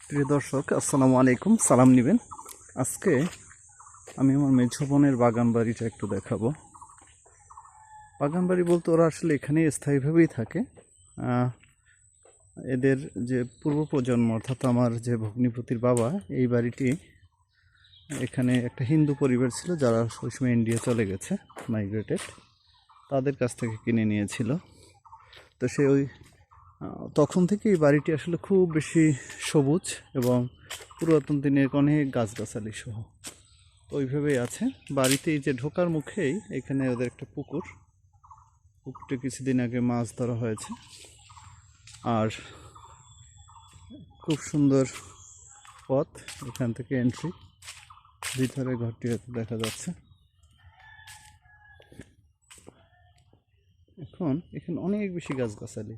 প্রিয় দর্শক, আসসালামু আলাইকুম। সালাম নেবেন। আজকে আমি আমার মেঝো বোনের বাগান বাড়িটা একটু দেখাবো। বাগান বাড়ি বলতে ওরা আসলে এখানে স্থায়ীভাবেই থাকে। এদের যে পূর্ব প্রজন্ম, অর্থাৎ আমার যে ভগ্নিপতির বাবা, এই বাড়িটি এখানে একটা হিন্দু পরিবার ছিল যারা ওই সময় ইন্ডিয়া চলে গেছে, মাইগ্রেটেড, তাদের কাছ থেকে কিনে নিয়েছিল। তো সে তখন থেকে এই বাড়িটি আসলে খুব বেশি সবুজ এবং পুরাতন দিনের অনেক গাছগাছালি সহ ওইভাবেই আছে। বাড়িতে এই যে ঢোকার মুখেই এখানে ওদের একটা পুকুরটা কিছুদিন আগে মাছ ধরা হয়েছে। আর খুব সুন্দর পথ, এখান থেকে এন্ট্রি, ভিতরে ঘরটি হয়তো দেখা যাচ্ছে। এখন এখানে অনেক বেশি গাছগাছালি,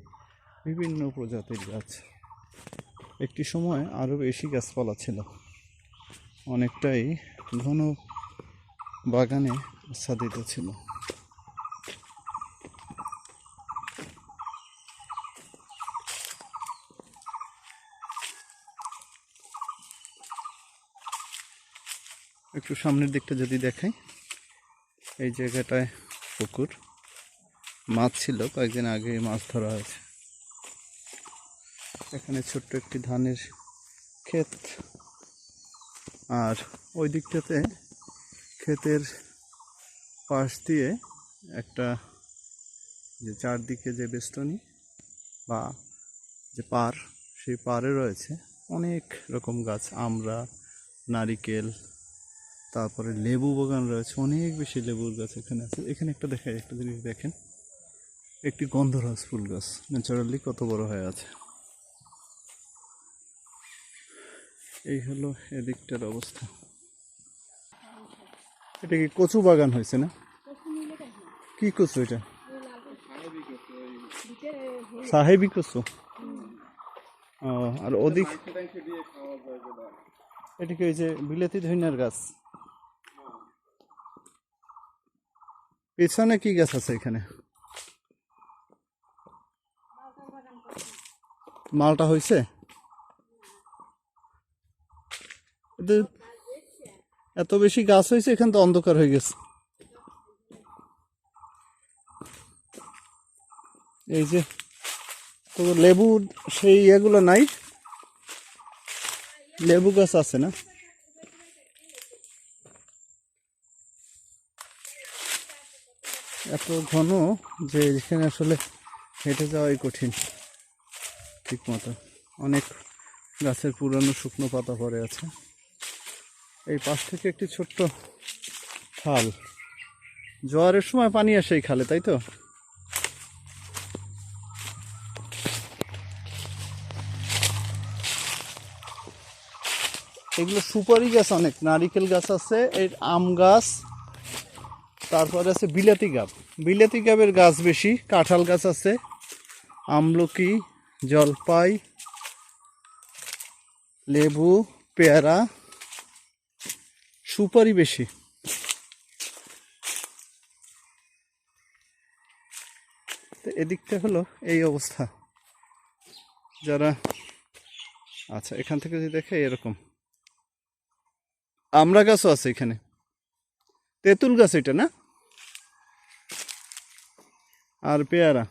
বিভিন্ন প্রজাতির গাছ। একটি সময় আরও বেশি গাছপালা ছিল, অনেকটাই ঘন বাগানে আচ্ছাদিত ছিল। একটু সামনের দিকটা যদি দেখাই, এই জায়গাটায় পুকুর, মাছ ছিল, কয়েকদিন আগে মাছ ধরা হয়েছে। এখানে ছোট্ট একটি ধানের ক্ষেত, আর ওই দিকটাতে ক্ষেতের পাশ দিয়ে একটা যে চারদিকে যে বেষ্টনী বা যে পার, সেই পাড়ে রয়েছে অনেক রকম গাছ, আমড়া, নারিকেল, তারপরে লেবু বাগান রয়েছে, অনেক বেশি লেবুর গাছ এখানে আছে। এখানে একটা দেখাই, একটা জিনিস দেখেন, একটি গন্ধরাজ ফুল গাছ ন্যাচারালি কত বড় হয়ে আছে। এই হলো এদিকটার অবস্থা। এটা কি কচু বাগান হয়েছে না? কি কচু এটা? সাহেবি কচু। ও, আর ওদিক এটা কি ওই যে বিলাতি ধনিয়ার গাছ? পেছনে কি গাছ আছে এখানে? মালটা হয়েছে? এত বেশি গাছ হয়েছে, এখানে তো অন্ধকার হয়ে গেছে। এই যে তো লেবু, সেই ইয়েগুলো নাই, লেবু গাছ আছে না? এত ঘন যে এখানে আসলে হেঁটে যাওয়াই কঠিন ঠিক মতো। অনেক গাছের পুরানো শুকনো পাতা পড়ে আছে। এই পাশ থেকে একটি ছোট্ট খাল, জোয়ারের সময় পানি আসে এই খালে, তাই তো? এগুলো সুপারি গাছ, অনেক নারিকেল গাছ আছে, এই আম গাছ, তারপরে আছে বিলাতি গাবের গাছ বেশি, কাঁঠাল গাছ আছে, আমলকি, জলপাই, লেবু, পেয়ারা, সুপারি বেশি। তো এদিকটা হলো এই অবস্থা। যারা আচ্ছা, এখান থেকে যদি দেখে এরকম আমড়া গাছও আছে এখানে, তেঁতুল গাছ এটা না, আর পেয়ারা।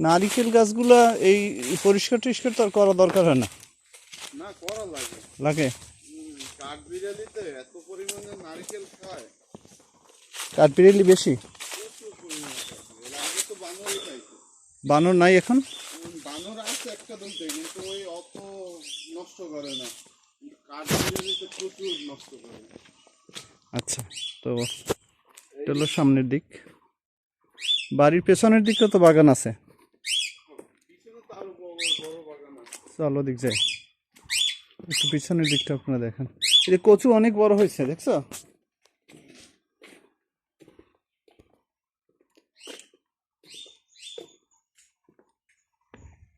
নারিকেল গাছগুলা এই পরিষ্কার টরিষ্কার তো আর করা দরকার হয় না? না, করা লাগে। লাগে? কাঠবিড়ালিতে এত পরিমাণে নারকেল খায়, কাঠবিড়ালি বেশি? প্রচুর পরিমাণে খায়। এর আগে তো বানরই খাইতো। বানর নাই এখন? বানর আছে একটা দুটো, কিন্তু ওই অত নষ্ট করে না। কিন্তু কাঠবিড়ালিতে প্রচুর নষ্ট করে। আচ্ছা, তো এটা হলো সামনের দিক। বাড়ির পেছনের দিকে তো বাগান আছে, পিছনে তো আরো বড় বড় বাগান আছে। চলো দিক যাই, একটু পিছনের দিকটা আপনারা দেখেন। এই যে কচু অনেক বড় হয়েছে, দেখছো?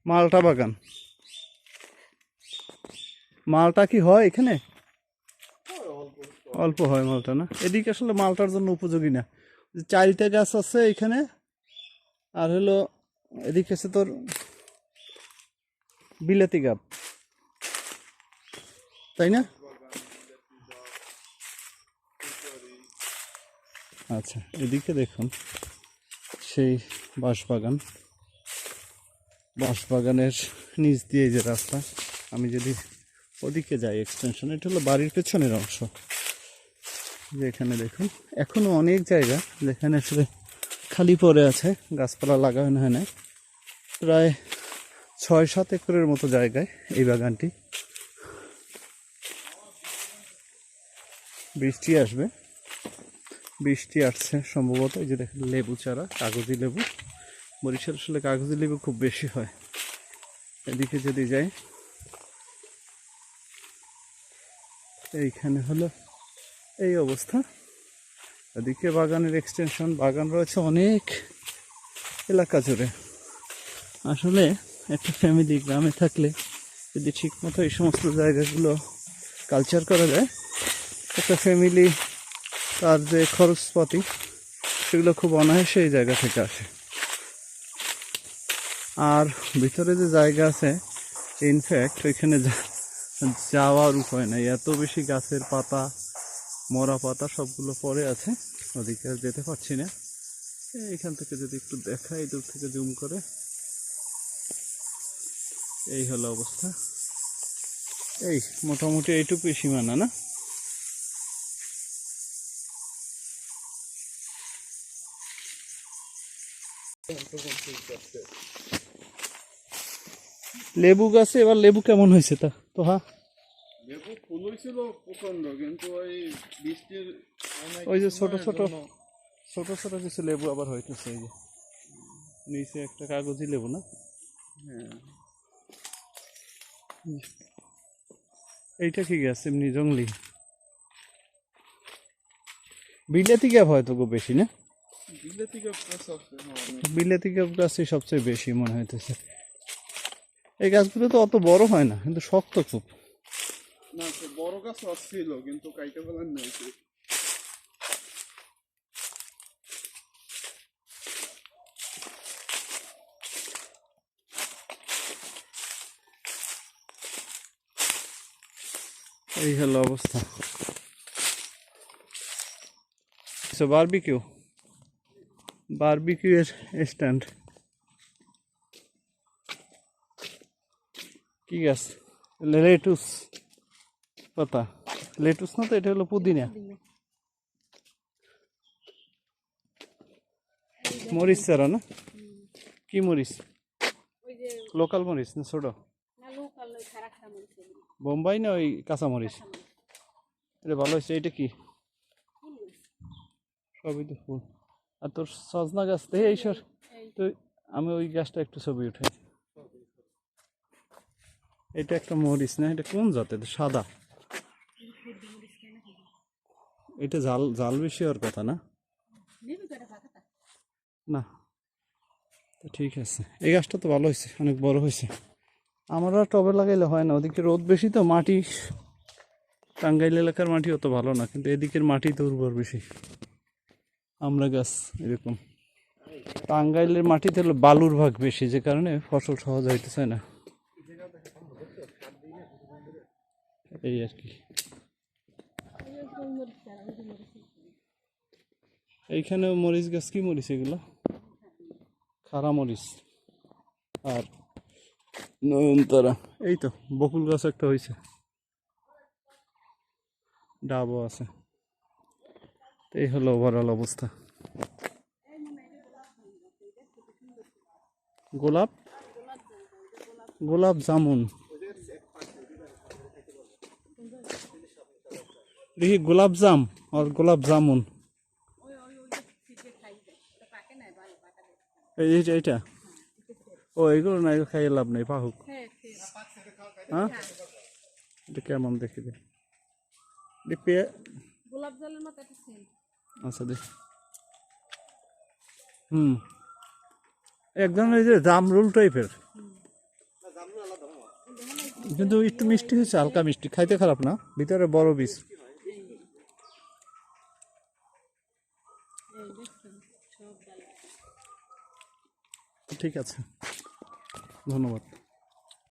মালটা বাগান। মালটা কি হয় এখানে? অল্প হয় মালটা, না? এদিকে আসলে মালটার জন্য উপযোগী না, চালতা গাছ আছে এখানে, আর হলো এদিকে আছে তোর বিলাতি গাছ, তাই না? আচ্ছা, এদিকে দেখুন সেই বাঁশবাগানের নিচ দিয়ে যে রাস্তা, আমি যদি ওদিকে যাই এক্সটেনশন, এটা হলো বাড়ির পেছনের অংশ। যেখানে দেখুন এখনো অনেক জায়গা যেখানে আসলে খালি পড়ে আছে, গাছপালা লাগানো হয় না। প্রায় 6-7 একরের মতো জায়গায় এই বাগানটি। বৃষ্টি আসবে, বৃষ্টি আসছে সম্ভবত। এই যে দেখেন লেবু চারা, কাগজি লেবু। বরিশাল আসলে কাগজি লেবু খুব বেশি হয়। এদিকে যদি যাই, এইখানে হলো এই অবস্থা। এদিকে বাগানের এক্সটেনশন, বাগান রয়েছে অনেক এলাকা জুড়ে। আসলে একটা ফ্যামিলি গ্রামে থাকলে যদি ঠিক মতো এই সমস্ত জায়গাগুলো কালচার করা যায়, একটা ফ্যামিলি তার যে খরচপাতি সেগুলো খুব অনায়াসে এই জায়গা থেকে আসে। আর ভিতরে যে জায়গা আছে, ইনফ্যাক্ট ওইখানে যাওয়ার উপায় নাই, এত বেশি গাছের পাতা, মরা পাতা সবগুলো পড়ে আছে, ওদিকে আর যেতে পারছি না। এইখান থেকে যদি একটু দেখাই দূর থেকে জুম করে, এই হলো অবস্থা। এই মোটামুটি এইটুকুই সীমানা না? লেবু গাছে এবার লেবু কেমন হয়েছে তা তো? হ্যাঁ, লেবু ফুল হয়েছিল প্রচন্ড, কিন্তু ওই বৃষ্টির ওই যে ছোট ছোট কিছু লেবু আবার হইতেছে। এই যে নিচে একটা কাগজি লেবু না? হ্যাঁ, এইটা কি গাছ? এমনি জঙ্গলি বিলেতি গাছ হয়তো খুব বেশি না? বিলেতি গাছ আছে, বিলেতি গাছই সবচেয়ে বেশি মনে হইতেছে। এই গাছগুলো তো অত বড় হয় না, কিন্তু শক্ত খুব। না, বড় গাছ ছিল কিন্তু কাইটে ফেলার নেই। এই হলো অবস্থা। বারবিকিউ এর স্ট্যান্ড। কি গাছ? লেটুস পাতা। লেটুস না তো, এটা হলো পুদিনা। মরিচ চারা না? কি মরিচ? লোকাল মরিচ না ছোট? বোম্বাই না ওই কাঁচা মরিচ? এটা ভালো হয়েছে। এটা কি? সবই তো ফুল। আর তোর সজনা গাছ দেখে এইসব তো, আমি ওই গাছটা একটু ছবি উঠাই। এটা একটা মরিচ না? এটা কোন জাতের? সাদা। এটা জাল জাল বেশি হওয়ার কথা না? না, তো ঠিক আছে। এই গাছটা তো ভালো হয়েছে, অনেক বড় হয়েছে। আমরা টবে লাগাইলে হয় না, ওদিকে রোদ বেশি তো, মাটি টাঙ্গাইল এলাকার মাটি অত ভালো না, কিন্তু এদিকের মাটি তো উর্বর বেশি। আমরা গাছ এরকম, টাঙ্গাইলের মাটিতে হলো বালুর ভাগ বেশি, যে কারণে ফসল সহজ হইতে চায় না, এই আর কি। এইখানেও মরিচ গাছ। কি মরিচ এগুলো? খাড়া মরিচ আর নয়নতারা। এই তো বকুল গাছ একটা হয়েছে, ডাবও আছে। এই হলো ওভারঅল অবস্থা। গোলাপ জামুন দেখি, গোলাপ জাম আর গোলাপ জামুন। এইটা ও, এগুলো না, এগুলো খাইয়ে লাভ নেই, পাহুক। হ্যাঁ, এটা কেমন দেখি দে। আচ্ছা দেখ। এক ধরনের যে জামরুল টাইপের, কিন্তু একটু মিষ্টি হয়েছে, হালকা মিষ্টি, খাইতে খারাপ না, ভিতরে বড় বীজ। ঠিক আছে, ধন্যবাদ।